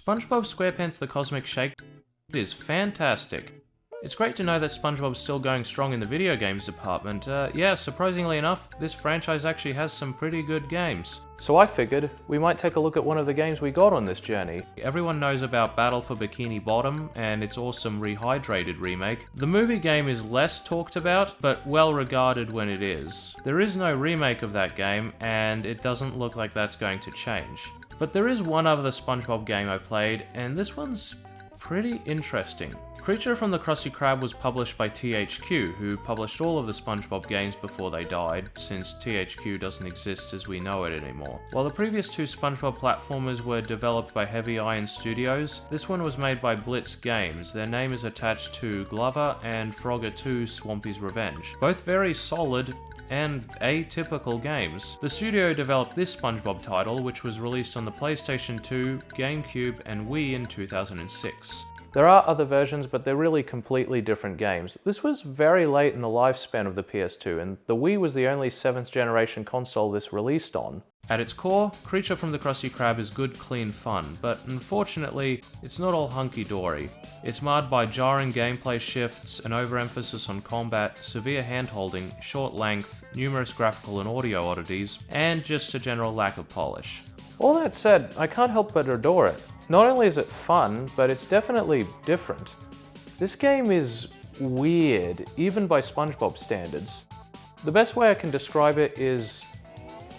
SpongeBob Sqaurepants The Cosmic Shake is fantastic. It's great to know that SpongeBob's still going strong in the video games department. Yeah, surprisingly enough, this franchise actually has some pretty good games. So I figured we might take a look at one of the games we got on this journey. Everyone knows about Battle for Bikini Bottom and its awesome Rehydrated remake. The movie game is less talked about, but well regarded when it is. There is no remake of that game, and it doesn't look like that's going to change. But there is one other SpongeBob game I played, and this one's pretty interesting. Creature from the Krusty Krab was published by THQ, who published all of the SpongeBob games before they died, since THQ doesn't exist as we know it anymore. While the previous two SpongeBob platformers were developed by Heavy Iron Studios, this one was made by Blitz Games. Their name is attached to Glover and Frogger 2 Swampy's Revenge. Both very solid and atypical games. The studio developed this SpongeBob title, which was released on the PlayStation 2, GameCube, and Wii in 2006. There are other versions, but they're really completely different games. This was very late in the lifespan of the PS2, and the Wii was the only 7th generation console this released on. At its core, Creature from the Krusty Krab is good, clean fun, but unfortunately, it's not all hunky-dory. It's marred by jarring gameplay shifts, an overemphasis on combat, severe handholding, short length, numerous graphical and audio oddities, and just a general lack of polish. All that said, I can't help but adore it. Not only is it fun, but it's definitely different. This game is weird, even by SpongeBob standards. The best way I can describe it is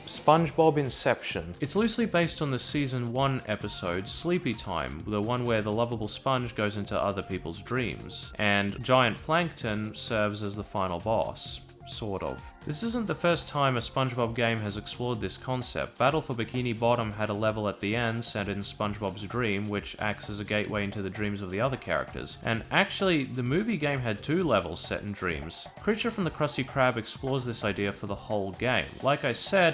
SpongeBob Inception. It's loosely based on the Season 1 episode Sleepy Time, the one where the lovable sponge goes into other people's dreams, and Giant Plankton serves as the final boss. Sort of. This isn't the first time a SpongeBob game has explored this concept. Battle for Bikini Bottom had a level at the end set in SpongeBob's dream, which acts as a gateway into the dreams of the other characters. And actually, the movie game had 2 levels set in dreams. Creature from the Krusty Krab explores this idea for the whole game. Like I said,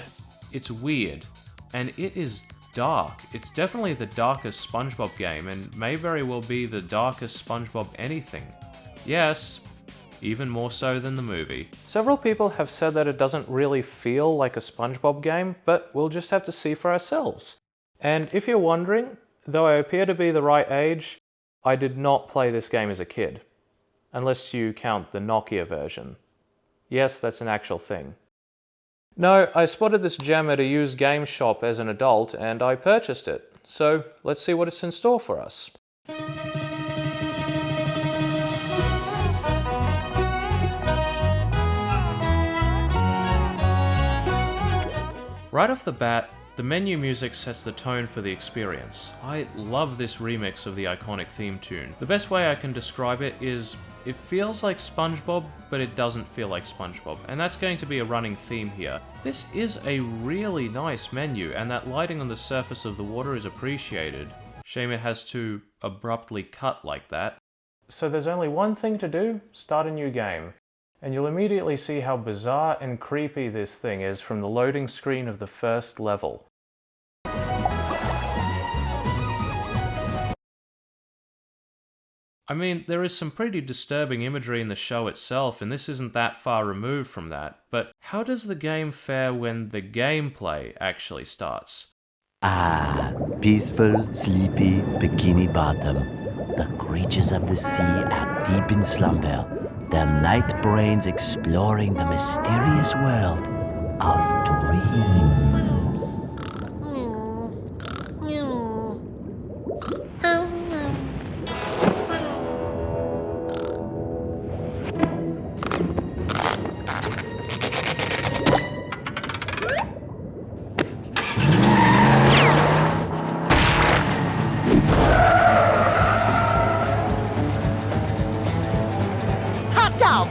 it's weird, and it is dark. It's definitely the darkest SpongeBob game, and may very well be the darkest SpongeBob anything. Yes, even more so than the movie. Several people have said that it doesn't really feel like a SpongeBob game, but we'll just have to see for ourselves. And if you're wondering, though I appear to be the right age, I did not play this game as a kid. Unless you count the Nokia version. Yes, that's an actual thing. No, I spotted this gem at a used game shop as an adult, and I purchased it. So, let's see what it's in store for us. Right off the bat, the menu music sets the tone for the experience. I love this remix of the iconic theme tune. The best way I can describe it is, it feels like SpongeBob, but it doesn't feel like SpongeBob, and that's going to be a running theme here. This is a really nice menu, and that lighting on the surface of the water is appreciated. Shame it has to abruptly cut like that. So there's only one thing to do: start a new game. And you'll immediately see how bizarre and creepy this thing is from the loading screen of the first level. I mean, there is some pretty disturbing imagery in the show itself, and this isn't that far removed from that, but how does the game fare when the gameplay actually starts? Ah, peaceful, sleepy Bikini Bottom. The creatures of the sea are deep in slumber, their night brains exploring the mysterious world of dreams.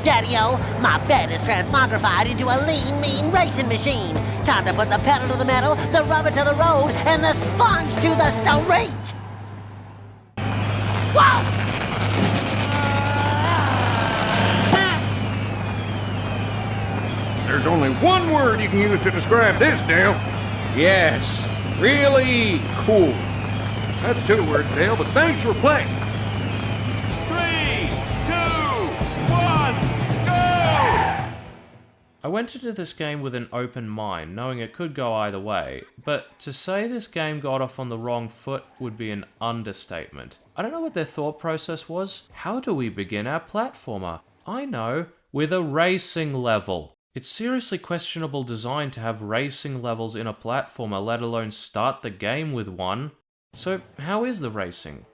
Daddy-o, my bed is transmogrified into a lean, mean racing machine. Time to put the pedal to the metal, the rubber to the road, and the sponge to the street. Whoa! There's only one word you can use to describe this, Dale. Yes, really cool. That's 2 words, Dale, but thanks for playing. 3, 2, 1, go! I went into this game with an open mind, knowing it could go either way, but to say this game got off on the wrong foot would be an understatement. I don't know what their thought process was. How do we begin our platformer? I know, with a racing level. It's seriously questionable design to have racing levels in a platformer, let alone start the game with one. So how is the racing?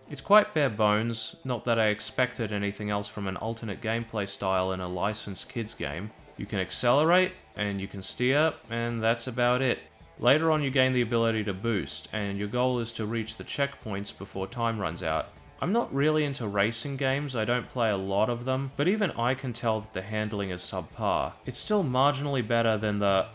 It's quite bare bones, not that I expected anything else from an alternate gameplay style in a licensed kids game. You can accelerate, and you can steer, and that's about it. Later on you gain the ability to boost, and your goal is to reach the checkpoints before time runs out. I'm not really into racing games, I don't play a lot of them, but even I can tell that the handling is subpar. It's still marginally better than the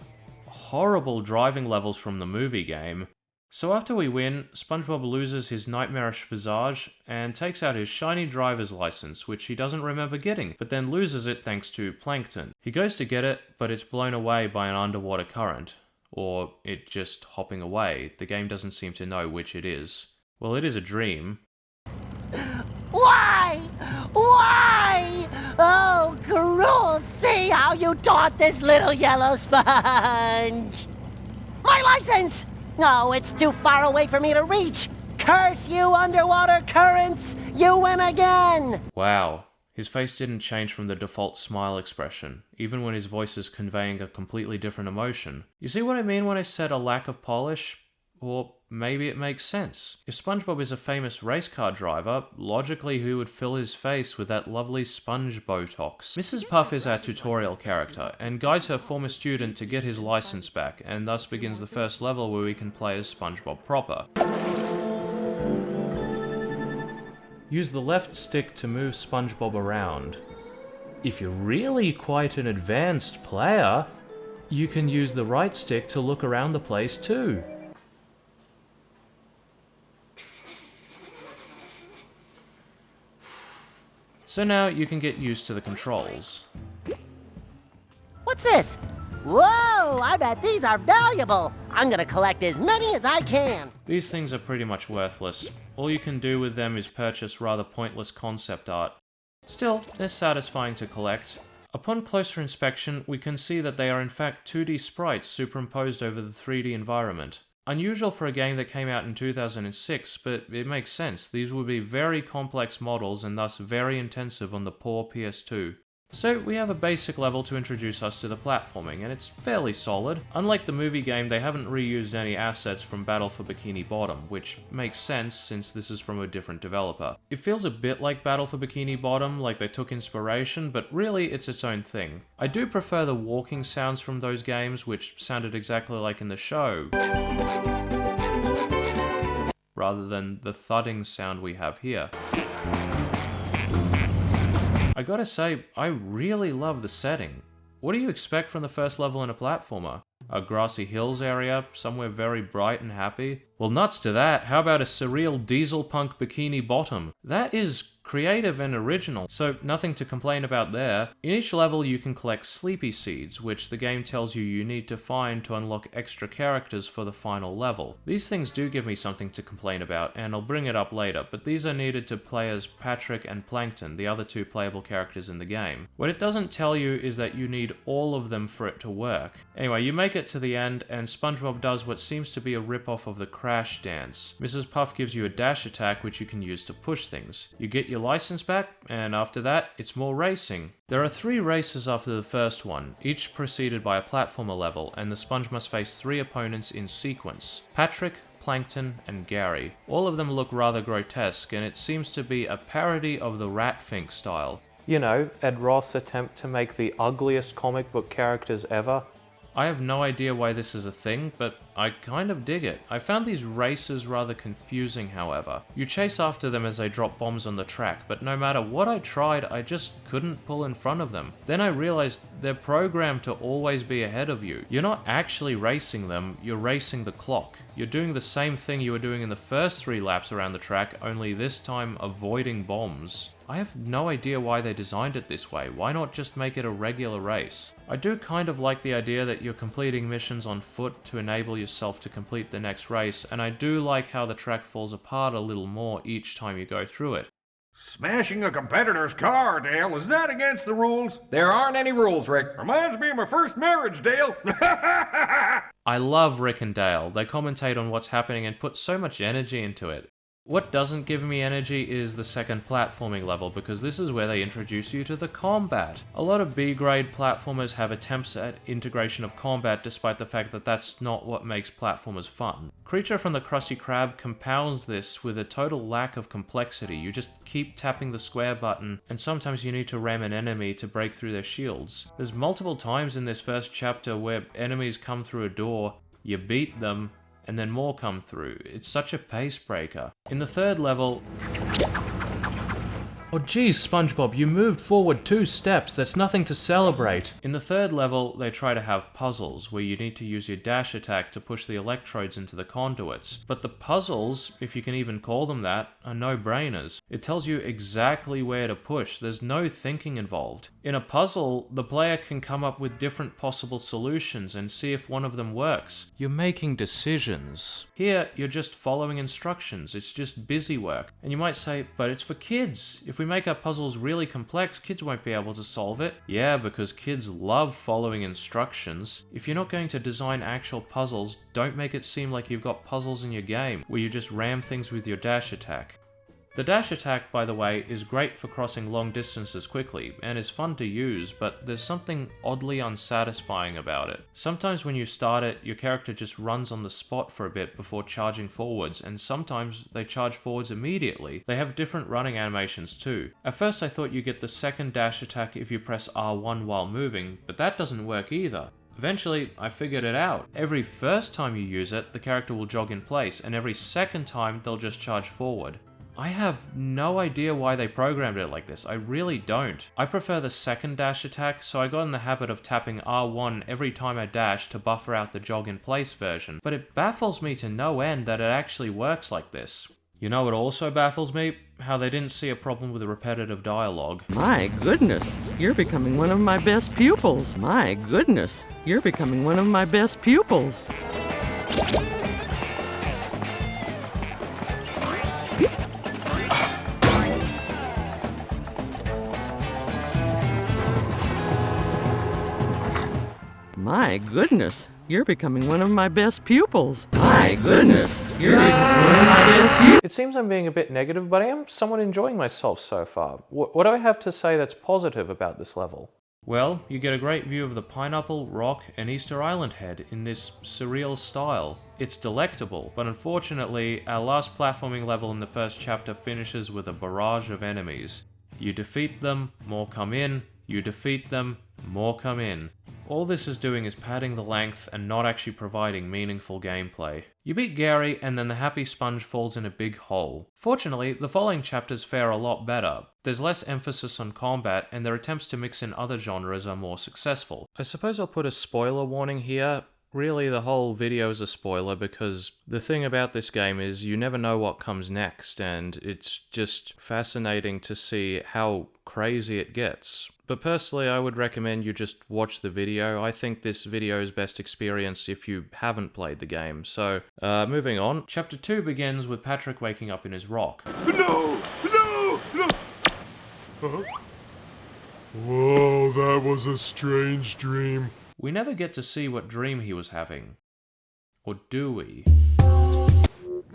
horrible driving levels from the movie game. So after we win, SpongeBob loses his nightmarish visage and takes out his shiny driver's license, which he doesn't remember getting, but then loses it thanks to Plankton. He goes to get it, but it's blown away by an underwater current. Or it just hopping away. The game doesn't seem to know which it is. Well, it is a dream. Why? Why? Oh, cruel, see how you taught this little yellow sponge. My license! No, it's too far away for me to reach. Curse you, underwater currents! You win again! Wow. His face didn't change from the default smile expression, even when his voice is conveying a completely different emotion. You see what I mean when I said a lack of polish? Or maybe it makes sense. If SpongeBob is a famous race car driver, logically he would fill his face with that lovely sponge Botox. Mrs. Puff is our tutorial character, and guides her former student to get his license back, and thus begins the first level where we can play as SpongeBob proper. Use the left stick to move SpongeBob around. If you're really quite an advanced player, you can use the right stick to look around the place too. So now you can get used to the controls. What's this? Whoa, I bet these are valuable. I'm gonna collect as many as I can. These things are pretty much worthless. All you can do with them is purchase rather pointless concept art. Still, they're satisfying to collect. Upon closer inspection, we can see that they are in fact 2D sprites superimposed over the 3D environment. Unusual for a game that came out in 2006, but it makes sense. These would be very complex models and thus very intensive on the poor PS2. So we have a basic level to introduce us to the platforming, and it's fairly solid. Unlike the movie game, they haven't reused any assets from Battle for Bikini Bottom, which makes sense since this is from a different developer. It feels a bit like Battle for Bikini Bottom, like they took inspiration, but really it's its own thing. I do prefer the walking sounds from those games, which sounded exactly like in the show, rather than the thudding sound we have here. I gotta say, I really love the setting. What do you expect from the first level in a platformer? A grassy hills area, somewhere very bright and happy? Well, nuts to that, how about a surreal diesel punk Bikini Bottom? That is creative and original, so nothing to complain about there. In each level you can collect sleepy seeds, which the game tells you need to find to unlock extra characters for the final level. These things do give me something to complain about, and I'll bring it up later, but these are needed to play as Patrick and Plankton, the other two playable characters in the game. What it doesn't tell you is that you need all of them for it to work. Anyway, you make it to the end, and SpongeBob does what seems to be a rip-off of the Crash dance. Mrs. Puff gives you a dash attack which you can use to push things. You get your license back, and after that, it's more racing. There are 3 races after the first one, each preceded by a platformer level, and the sponge must face 3 opponents in sequence: Patrick, Plankton, and Gary. All of them look rather grotesque, and it seems to be a parody of the Ratfink style. You know, Ed Ross' attempt to make the ugliest comic book characters ever. I have no idea why this is a thing, but I kind of dig it. I found these races rather confusing, however. You chase after them as they drop bombs on the track, but no matter what I tried, I just couldn't pull in front of them. Then I realized they're programmed to always be ahead of you. You're not actually racing them, you're racing the clock. You're doing the same thing you were doing in the first 3 laps around the track, only this time avoiding bombs. I have no idea why they designed it this way. Why not just make it a regular race? I do kind of like the idea that you're completing missions on foot to enable yourself to complete the next race, and I do like how the track falls apart a little more each time you go through it. Smashing a competitor's car, Dale, is that against the rules? There aren't any rules, Rick. Reminds me of my first marriage, Dale. I love Rick and Dale. They commentate on what's happening and put so much energy into it. What doesn't give me energy is the second platforming level, because this is where they introduce you to the combat. A lot of B-grade platformers have attempts at integration of combat, despite the fact that that's not what makes platformers fun. Creature from the Krusty Krab compounds this with a total lack of complexity. You just keep tapping the square button, and sometimes you need to ram an enemy to break through their shields. There's multiple times in this first chapter where enemies come through a door, you beat them, and then more come through. It's such a pace breaker. In the third level... Oh geez, SpongeBob, you moved forward 2 steps, that's nothing to celebrate. In the third level, they try to have puzzles, where you need to use your dash attack to push the electrodes into the conduits. But the puzzles, if you can even call them that, are no-brainers. It tells you exactly where to push, there's no thinking involved. In a puzzle, the player can come up with different possible solutions and see if one of them works. You're making decisions. Here, you're just following instructions, it's just busy work. And you might say, but it's for kids. If we make our puzzles really complex, kids won't be able to solve it. Yeah, because kids love following instructions. If you're not going to design actual puzzles, don't make it seem like you've got puzzles in your game, where you just ram things with your dash attack. The dash attack, by the way, is great for crossing long distances quickly, and is fun to use, but there's something oddly unsatisfying about it. Sometimes when you start it, your character just runs on the spot for a bit before charging forwards, and sometimes they charge forwards immediately. They have different running animations too. At first I thought you get the second dash attack if you press R1 while moving, but that doesn't work either. Eventually, I figured it out. Every first time you use it, the character will jog in place, and every second time they'll just charge forward. I have no idea why they programmed it like this, I really don't. I prefer the second dash attack, so I got in the habit of tapping R1 every time I dash to buffer out the jog in place version, but it baffles me to no end that it actually works like this. You know what also baffles me? How they didn't see a problem with the repetitive dialogue. My goodness, you're becoming one of my best pupils. My goodness, you're becoming one of my best pupils. My goodness, you're becoming one of my best pupils. My goodness, you're becoming one of my best pupils. It seems I'm being a bit negative, but I am somewhat enjoying myself so far. What do I have to say that's positive about this level? Well, you get a great view of the Pineapple, Rock, and Easter Island head in this surreal style. It's delectable, but unfortunately, our last platforming level in the first chapter finishes with a barrage of enemies. You defeat them, more come in, you defeat them, more come in. All this is doing is padding the length and not actually providing meaningful gameplay. You beat Gary, and then the happy sponge falls in a big hole. Fortunately, the following chapters fare a lot better. There's less emphasis on combat, and their attempts to mix in other genres are more successful. I suppose I'll put a spoiler warning here. Really, the whole video is a spoiler because the thing about this game is you never know what comes next, and it's just fascinating to see how crazy it gets. But personally, I would recommend you just watch the video. I think this video is best experienced if you haven't played the game. So, moving on. Chapter 2 begins with Patrick waking up in his rock. No! No! No! Huh? Whoa, that was a strange dream. We never get to see what dream he was having. Or do we?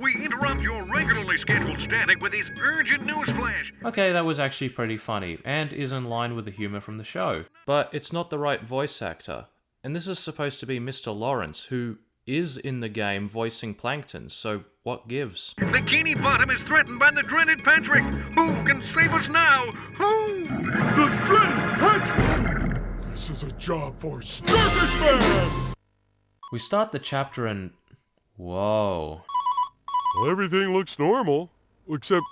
We interrupt your regularly scheduled static with this urgent news flash. Okay, that was actually pretty funny, and is in line with the humor from the show. But it's not the right voice actor. And this is supposed to be Mr. Lawrence, who is in the game voicing Plankton, so what gives? Bikini Bottom is threatened by the dreaded Patrick. Who can save us now? Who? The dreaded Patrick! This is a job for Starfishman! We start the chapter and... whoa. Well, everything looks normal, except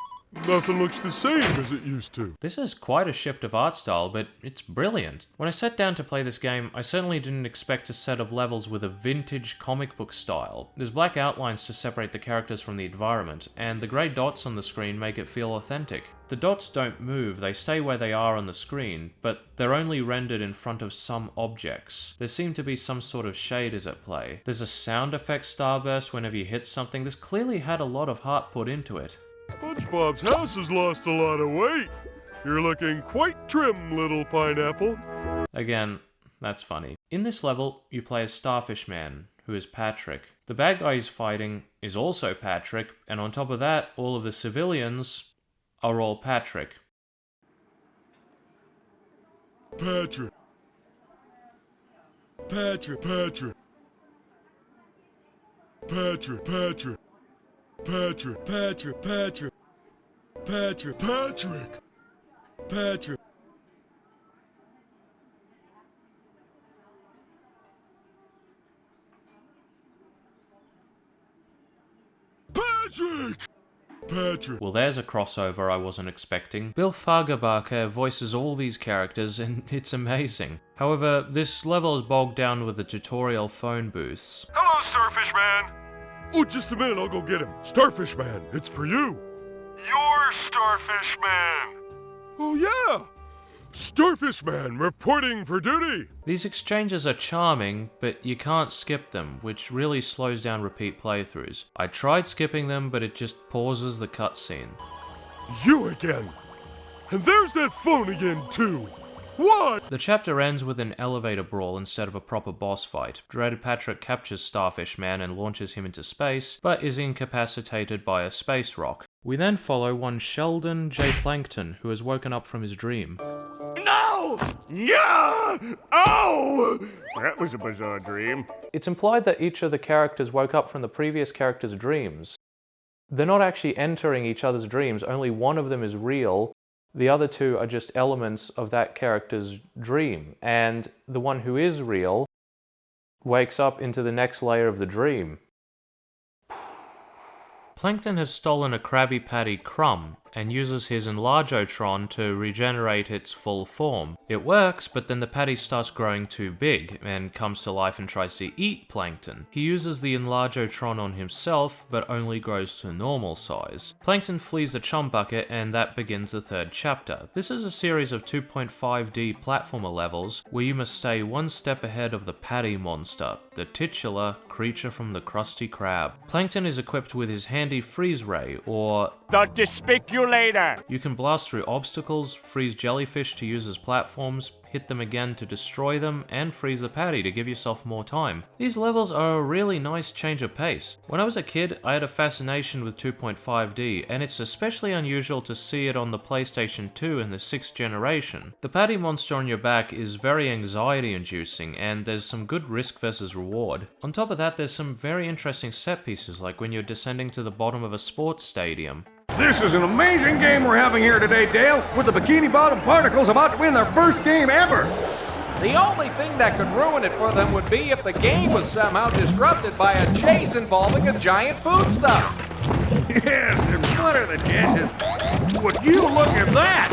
nothing looks the same as it used to. This is quite a shift of art style, but it's brilliant. When I sat down to play this game, I certainly didn't expect a set of levels with a vintage comic book style. There's black outlines to separate the characters from the environment, and the grey dots on the screen make it feel authentic. The dots don't move, they stay where they are on the screen, but they're only rendered in front of some objects. There seem to be some sort of shaders at play. There's a sound effect starburst whenever you hit something. This clearly had a lot of heart put into it. SpongeBob's house has lost a lot of weight. You're looking quite trim, little pineapple. Again, that's funny. In this level, you play as Starfishman, who is Patrick. The bad guy he's fighting is also Patrick, and on top of that, all of the civilians are all Patrick. Patrick. Patrick. Patrick. Patrick. Patrick. Patrick. Patrick. Patrick. Patrick. Patrick. Patrick. Patrick! Patrick. Well, there's a crossover I wasn't expecting. Bill Fagerbakke voices all these characters, and it's amazing. However, this level is bogged down with the tutorial phone booths. Hello, Starfishman! Oh, just a minute, I'll go get him. Starfishman, it's for you. You're Starfishman! Oh, yeah! Starfishman reporting for duty! These exchanges are charming, but you can't skip them, which really slows down repeat playthroughs. I tried skipping them, but it just pauses the cutscene. You again! And there's that phone again, too! What? The chapter ends with an elevator brawl instead of a proper boss fight. Dreaded Patrick captures Starfishman and launches him into space, but is incapacitated by a space rock. We then follow one Sheldon J. Plankton, who has woken up from his dream. No! Yeah! Oh! That was a bizarre dream. It's implied that each of the characters woke up from the previous character's dreams. They're not actually entering each other's dreams, only one of them is real. The other two are just elements of that character's dream, and the one who is real wakes up into the next layer of the dream. Plankton has stolen a Krabby Patty crumb and uses his Enlargotron to regenerate its full form. It works, but then the patty starts growing too big and comes to life and tries to eat Plankton. He uses the Enlargotron on himself, but only grows to normal size. Plankton flees the chum bucket, and that begins the third chapter. This is a series of 2.5D platformer levels where you must stay one step ahead of the patty monster, the titular creature from the Krusty Krab. Plankton is equipped with his handy freeze ray, or The Despiculator! You can blast through obstacles, freeze jellyfish to use as platforms, hit them again to destroy them, and freeze the patty to give yourself more time. These levels are a really nice change of pace. When I was a kid, I had a fascination with 2.5D, and it's especially unusual to see it on the PlayStation 2 in the 6th generation. The patty monster on your back is very anxiety-inducing, and there's some good risk versus reward. On top of that, there's some very interesting set pieces, like when you're descending to the bottom of a sports stadium. This is an amazing game we're having here today, Dale, with the Bikini Bottom Particles about to win their first game ever. The only thing that could ruin it for them would be if the game was somehow disrupted by a chase involving a giant foodstuff. Yes, and what are the chances? Would you look at that?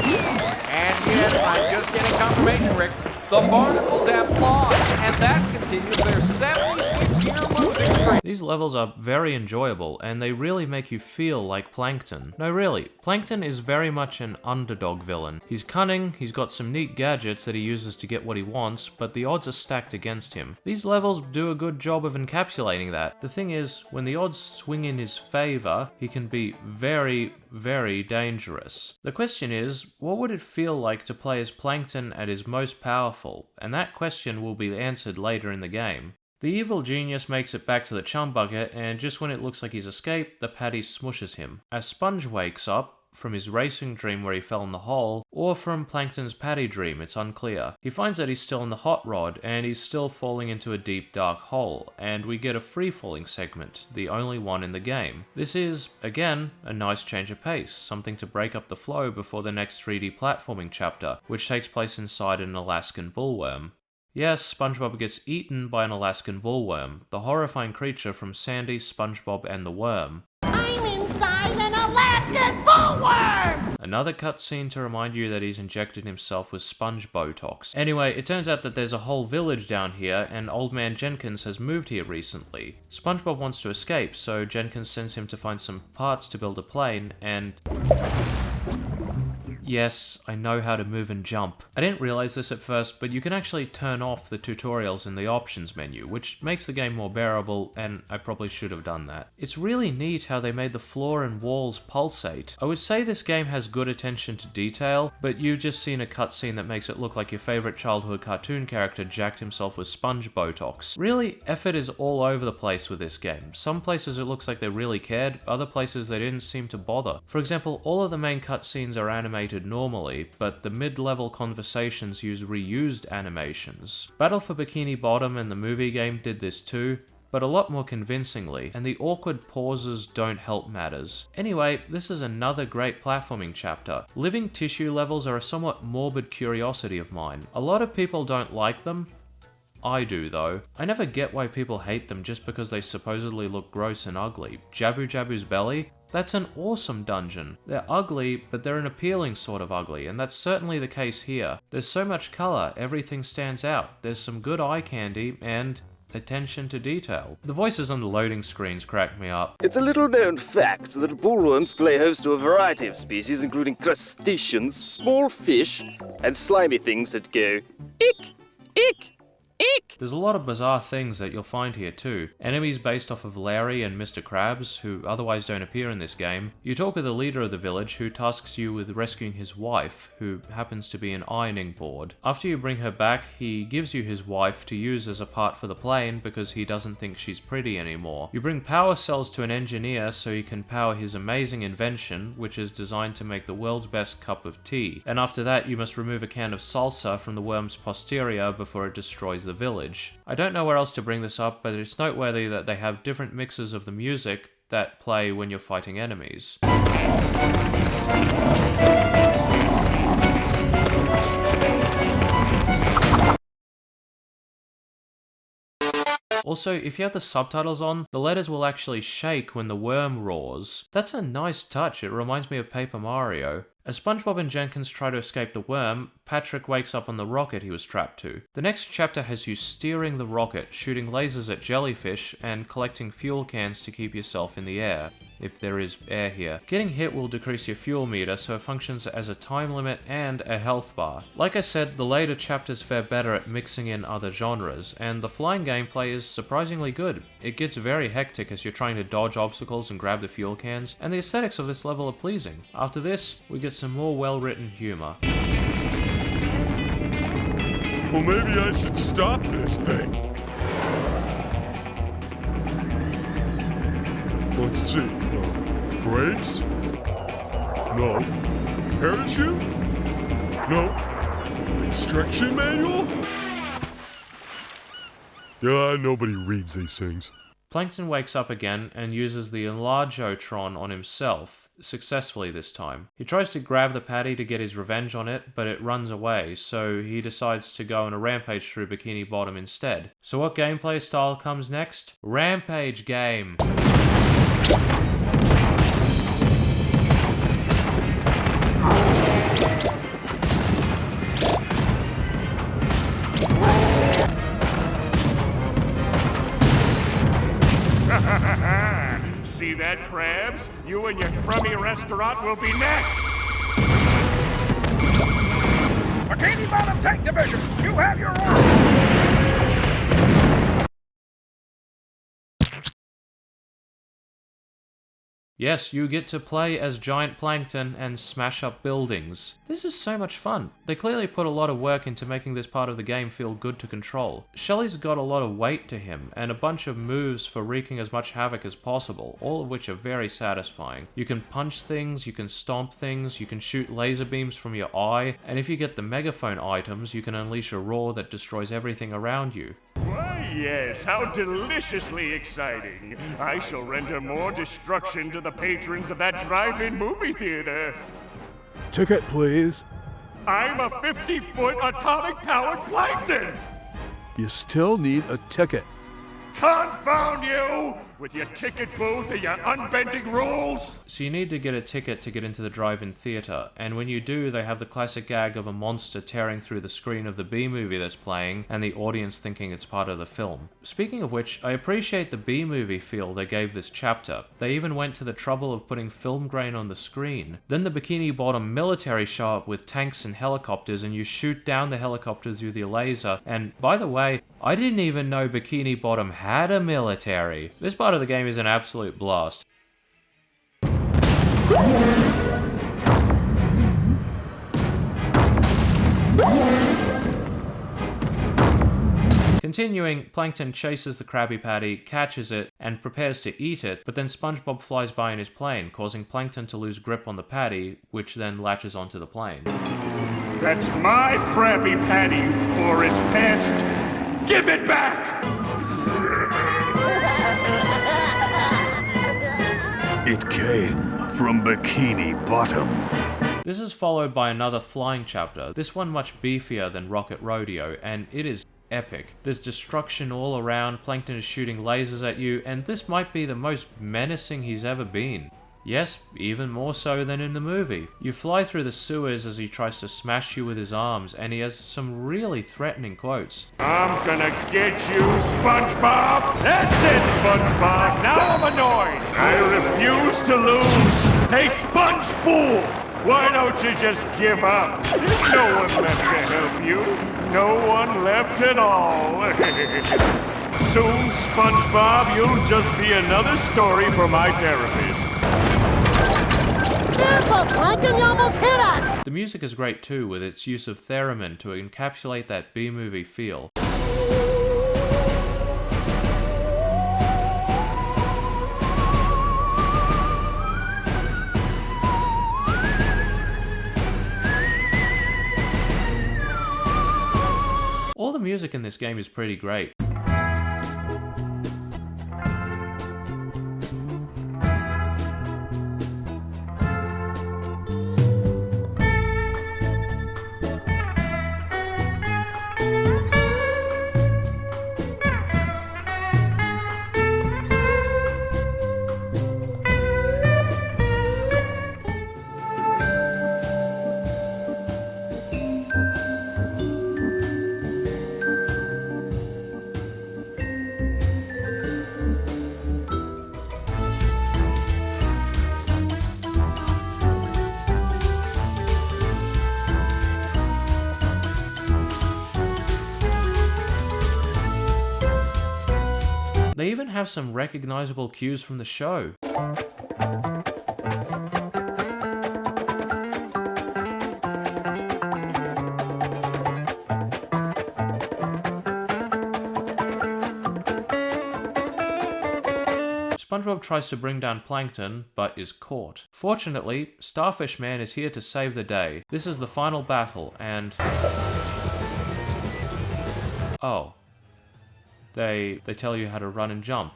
And yes, I'm just getting confirmation, Rick. The Barnacles have lost, and that continues their 76-year losing streak. These levels are very enjoyable, and they really make you feel like Plankton. No, really, Plankton is very much an underdog villain. He's cunning, he's got some neat gadgets that he uses to get what he wants, but the odds are stacked against him. These levels do a good job of encapsulating that. The thing is, when the odds swing in his favor, he can be very, very dangerous. The question is, what would it feel like to play as Plankton at his most powerful? And that question will be answered later in the game. The evil genius makes it back to the chum bucket, and just when it looks like he's escaped, the patty smushes him. As Sponge wakes up, from his racing dream where he fell in the hole, or from Plankton's patty dream, it's unclear. He finds that he's still in the hot rod, and he's still falling into a deep dark hole, and we get a free-falling segment, the only one in the game. This is, again, a nice change of pace, something to break up the flow before the next 3D platforming chapter, which takes place inside an Alaskan bullworm. Yes, SpongeBob gets eaten by an Alaskan bullworm, the horrifying creature from Sandy, SpongeBob, and the Worm. I'm inside an Alaskan bullworm! Another cutscene to remind you that he's injected himself with sponge Botox. Anyway, it turns out that there's a whole village down here, and Old Man Jenkins has moved here recently. SpongeBob wants to escape, so Jenkins sends him to find some parts to build a plane, and Yes, I know how to move and jump. I didn't realize this at first, but you can actually turn off the tutorials in the options menu, which makes the game more bearable, and I probably should have done that. It's really neat how they made the floor and walls pulsate. I would say this game has good attention to detail, but you've just seen a cutscene that makes it look like your favorite childhood cartoon character jacked himself with sponge Botox. Really, effort is all over the place with this game. Some places it looks like they really cared, other places they didn't seem to bother. For example, all of the main cutscenes are animated normally, but the mid-level conversations use reused animations. Battle for Bikini Bottom and the movie game did this too, but a lot more convincingly, and the awkward pauses don't help matters. Anyway, this is another great platforming chapter. Living tissue levels are a somewhat morbid curiosity of mine. A lot of people don't like them. I do though. I never get why people hate them just because they supposedly look gross and ugly. Jabu Jabu's Belly? That's an awesome dungeon. They're ugly, but they're an appealing sort of ugly, and that's certainly the case here. There's so much color, everything stands out. There's some good eye candy, and attention to detail. The voices on the loading screens crack me up. It's a little known fact that bullworms play host to a variety of species, including crustaceans, small fish, and slimy things that go ick, ick. Eek! There's a lot of bizarre things that you'll find here too. Enemies based off of Larry and Mr. Krabs, who otherwise don't appear in this game. You talk with the leader of the village, who tasks you with rescuing his wife, who happens to be an ironing board. After you bring her back, he gives you his wife to use as a part for the plane because he doesn't think she's pretty anymore. You bring power cells to an engineer so he can power his amazing invention, which is designed to make the world's best cup of tea. And after that, you must remove a can of salsa from the worm's posterior before it destroys the village. I don't know where else to bring this up, but it's noteworthy that they have different mixes of the music that play when you're fighting enemies. Also, if you have the subtitles on, the letters will actually shake when the worm roars. That's a nice touch, it reminds me of Paper Mario. As SpongeBob and Jenkins try to escape the worm, Patrick wakes up on the rocket he was strapped to. The next chapter has you steering the rocket, shooting lasers at jellyfish, and collecting fuel cans to keep yourself in the air, if there is air here. Getting hit will decrease your fuel meter, so it functions as a time limit and a health bar. Like I said, the later chapters fare better at mixing in other genres, and the flying gameplay is surprisingly good. It gets very hectic as you're trying to dodge obstacles and grab the fuel cans, and the aesthetics of this level are pleasing. After this, we get some more well-written humor. Well, maybe I should stop this thing. Let's see. Brakes? No. Parachute? No. Instruction manual? Nobody reads these things. Plankton wakes up again and uses the Enlargotron on himself, successfully this time. He tries to grab the patty to get his revenge on it, but it runs away, so he decides to go on a rampage through Bikini Bottom instead. So what gameplay style comes next? Rampage game! See that, Krabs? You and your crummy restaurant will be next! Bikini Bottom Tank Division, you have your orders! Yes, you get to play as Giant Plankton and smash up buildings. This is so much fun. They clearly put a lot of work into making this part of the game feel good to control. Shelly's got a lot of weight to him, and a bunch of moves for wreaking as much havoc as possible, all of which are very satisfying. You can punch things, you can stomp things, you can shoot laser beams from your eye, and if you get the megaphone items, you can unleash a roar that destroys everything around you. Why, yes, how deliciously exciting. I shall render more destruction to the patrons of that drive-in movie theater. Ticket, please. I'm a 50-foot atomic-powered Plankton! You still need a ticket. Confound you! with your ticket booth and your unbending rules? So you need to get a ticket to get into the drive-in theater, and when you do, they have the classic gag of a monster tearing through the screen of the B-movie that's playing, and the audience thinking it's part of the film. Speaking of which, I appreciate the B-movie feel they gave this chapter. They even went to the trouble of putting film grain on the screen. Then the Bikini Bottom military show up with tanks and helicopters, and you shoot down the helicopters with your laser, and by the way, I didn't even know Bikini Bottom had a military. This part of the game is an absolute blast. Continuing, Plankton chases the Krabby Patty, catches it, and prepares to eat it, but then SpongeBob flies by in his plane, causing Plankton to lose grip on the patty, which then latches onto the plane. That's my Krabby Patty, you porous pest! Give it back! It came from Bikini Bottom. This is followed by another flying chapter, this one much beefier than Rocket Rodeo, and it is epic. There's destruction all around, Plankton is shooting lasers at you, and this might be the most menacing he's ever been. Yes, even more so than in the movie. You fly through the sewers as he tries to smash you with his arms, and he has some really threatening quotes. I'm gonna get you, SpongeBob! That's it, SpongeBob! Now I'm annoyed! I refuse to lose! Hey, Sponge Fool! Why don't you just give up? There's no one left to help you. No one left at all. Soon, SpongeBob, you'll just be another story for my therapist. Careful, Plankton, you almost hit us! The music is great too, with its use of theremin to encapsulate that B-movie feel. All the music in this game is pretty great. They even have some recognizable cues from the show. SpongeBob tries to bring down Plankton, but is caught. Fortunately, Starfishman is here to save the day. This is the final battle, and... oh. They tell you how to run and jump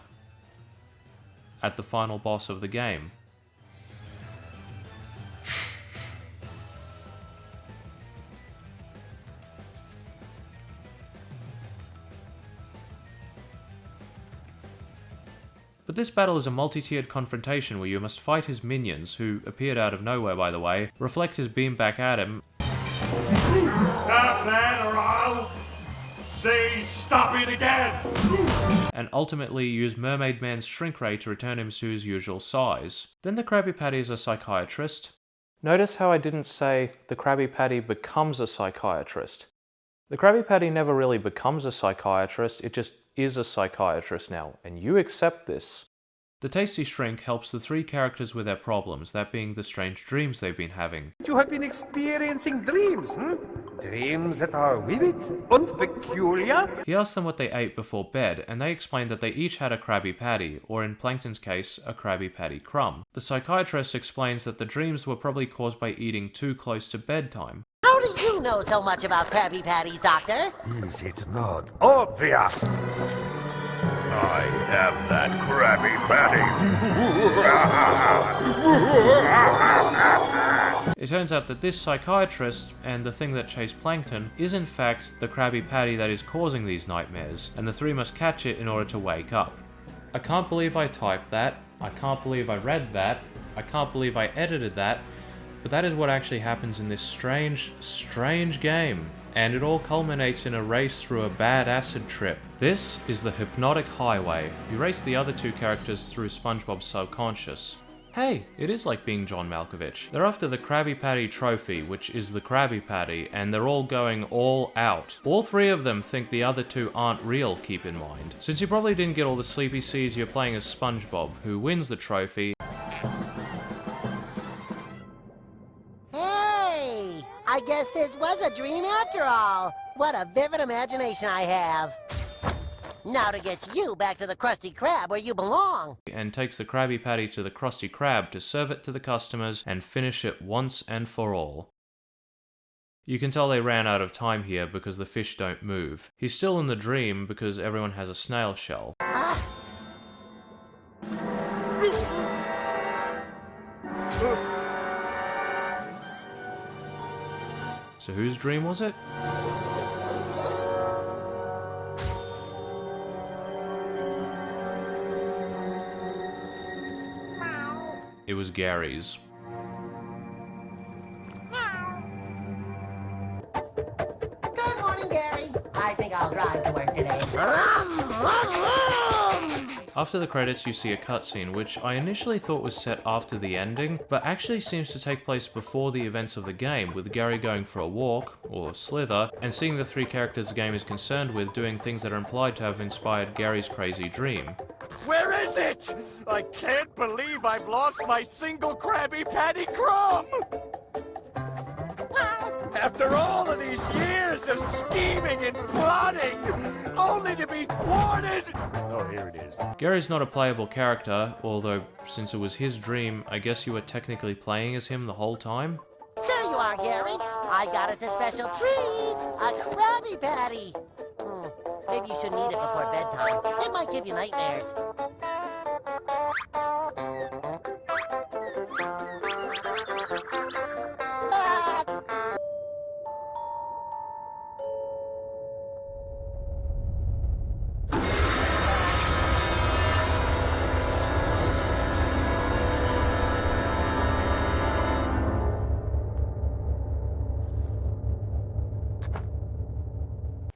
at the final boss of the game. But this battle is a multi-tiered confrontation where you must fight his minions, who appeared out of nowhere by the way, reflect his beam back at him. Stop that or I'll say stop it again! And ultimately use Mermaid Man's shrink ray to return him to his usual size. Then the Krabby Patty is a psychiatrist. Notice how I didn't say the Krabby Patty becomes a psychiatrist. The Krabby Patty never really becomes a psychiatrist, it just is a psychiatrist now, and you accept this. The Tasty Shrink helps the three characters with their problems, that being the strange dreams they've been having. You have been experiencing dreams, Dreams that are vivid and peculiar? He asks them what they ate before bed, and they explain that they each had a Krabby Patty, or in Plankton's case, a Krabby Patty crumb. The psychiatrist explains that the dreams were probably caused by eating too close to bedtime. How do you know so much about Krabby Patties, Doctor? Is it not obvious? I am that Krabby Patty. It turns out that this psychiatrist and the thing that chased Plankton is in fact the Krabby Patty that is causing these nightmares, and the three must catch it in order to wake up. I can't believe I typed that. I can't believe I read that. I can't believe I edited that. But that is what actually happens in this strange, strange game. And it all culminates in a race through a bad acid trip. This is the Hypnotic Highway. You race the other two characters through SpongeBob's subconscious. Hey, it is like being John Malkovich. They're after the Krabby Patty trophy, which is the Krabby Patty, and they're all going all out. All three of them think the other two aren't real, keep in mind. Since you probably didn't get all the sleepy seeds, you're playing as SpongeBob, who wins the trophy. Hey! I guess this was a dream after all. What a vivid imagination I have. Now to get you back to the Krusty Krab where you belong. And takes the Krabby Patty to the Krusty Krab to serve it to the customers and finish it once and for all. You can tell they ran out of time here because the fish don't move. He's still in the dream because everyone has a snail shell. So whose dream was it? It was Gary's. Good morning, Gary. I think I'll drive to work today. After the credits, you see a cutscene, which I initially thought was set after the ending, but actually seems to take place before the events of the game, with Gary going for a walk, or slither, and seeing the three characters the game is concerned with doing things that are implied to have inspired Gary's crazy dream. Where is it? I can't believe I've lost my single Krabby Patty crumb! After all of these years of scheming and plotting, only to be thwarted! Oh, here it is. Gary's not a playable character, although since it was his dream, I guess you were technically playing as him the whole time? There you are, Gary. I got us a special treat, a Krabby Patty. Maybe you shouldn't eat it before bedtime. It might give you nightmares.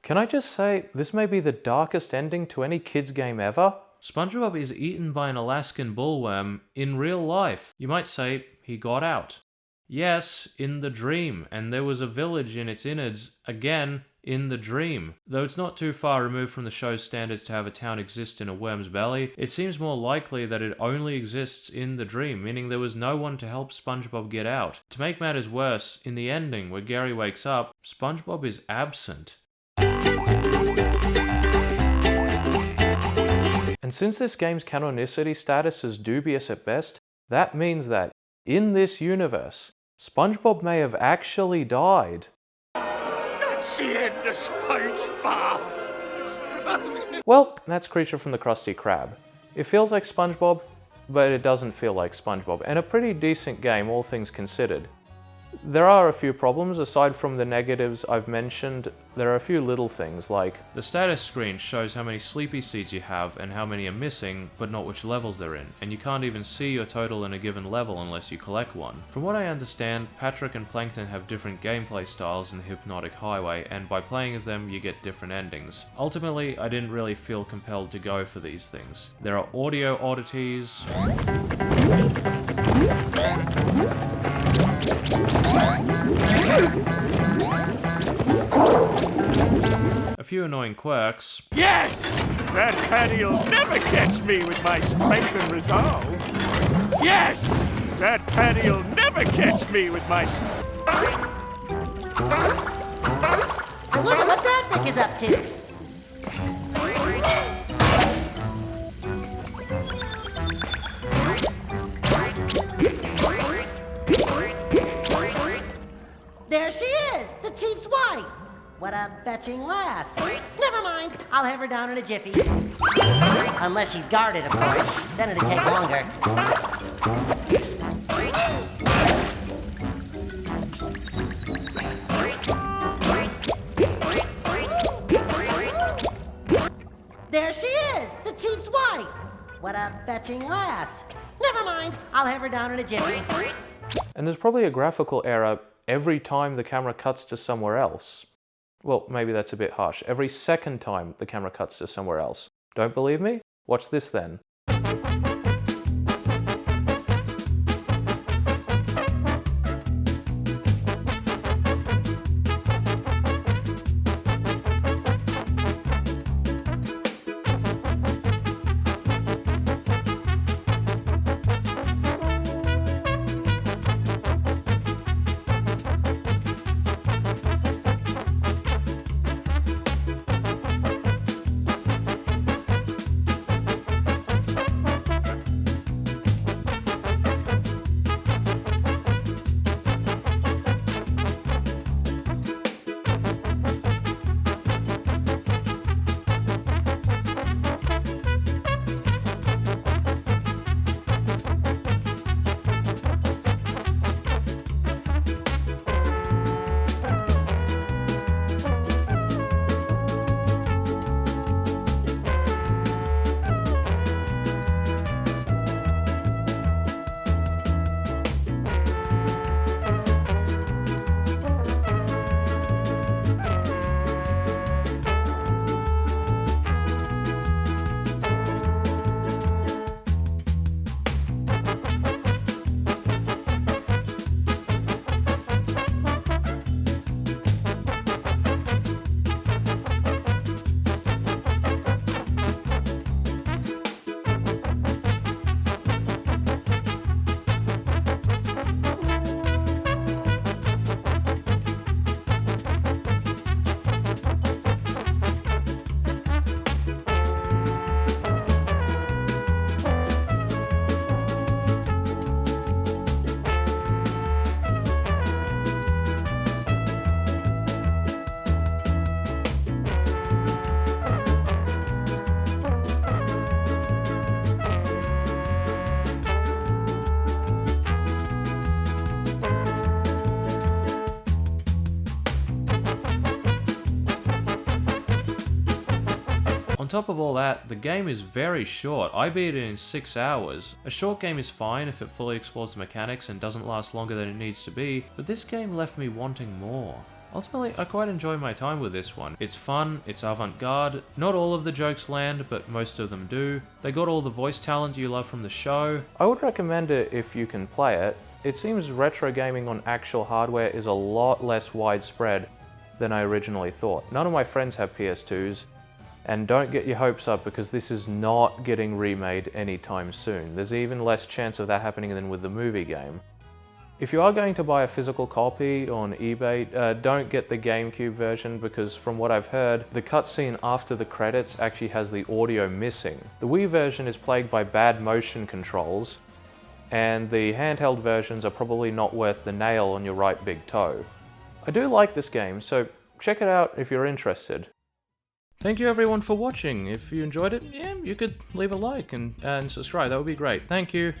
Can I just say, this may be the darkest ending to any kids game ever? SpongeBob is eaten by an Alaskan bullworm in real life. You might say, he got out. Yes, in the dream, and there was a village in its innards, again, in the dream. Though it's not too far removed from the show's standards to have a town exist in a worm's belly, it seems more likely that it only exists in the dream, meaning there was no one to help SpongeBob get out. To make matters worse, in the ending, where Gary wakes up, SpongeBob is absent. And since this game's canonicity status is dubious at best, that means that, in this universe, SpongeBob may have actually died. That's the end of SpongeBob! Well, that's Creature from the Krusty Krab. It feels like SpongeBob, but it doesn't feel like SpongeBob, and a pretty decent game, all things considered. There are a few problems. Aside from the negatives I've mentioned, there are a few little things like the status screen shows how many sleepy seeds you have and how many are missing, but not which levels they're in, and you can't even see your total in a given level unless you collect one. From what I understand, Patrick and Plankton have different gameplay styles in the Hypnotic Highway, and by playing as them you get different endings. Ultimately, I didn't really feel compelled to go for these things. There are audio oddities, a few annoying quirks. Yes! That patty'll never catch me with my strength and resolve. Yes! That patty'll never catch me with my I wonder what Patrick is up to. There she is, the chief's wife. What a fetching lass. Never mind, I'll have her down in a jiffy. Unless she's guarded, of course. Then it'd take longer. There she is, the chief's wife. What a fetching lass. Never mind, I'll have her down in a jiffy. And there's probably a graphical error every time the camera cuts to somewhere else. Well, maybe that's a bit harsh. Every second time the camera cuts to somewhere else. Don't believe me? Watch this then. On top of all that, the game is very short. I beat it in 6 hours. A short game is fine if it fully explores the mechanics and doesn't last longer than it needs to be, but this game left me wanting more. Ultimately, I quite enjoy my time with this one. It's fun, it's avant-garde, not all of the jokes land, but most of them do. They got all the voice talent you love from the show. I would recommend it if you can play it. It seems retro gaming on actual hardware is a lot less widespread than I originally thought. None of my friends have PS2s, and don't get your hopes up because this is not getting remade anytime soon. There's even less chance of that happening than with the movie game. If you are going to buy a physical copy on eBay, don't get the GameCube version because from what I've heard, the cutscene after the credits actually has the audio missing. The Wii version is plagued by bad motion controls, and the handheld versions are probably not worth the nail on your right big toe. I do like this game, so check it out if you're interested. Thank you everyone for watching. If you enjoyed it, yeah, you could leave a like and subscribe. That would be great. Thank you.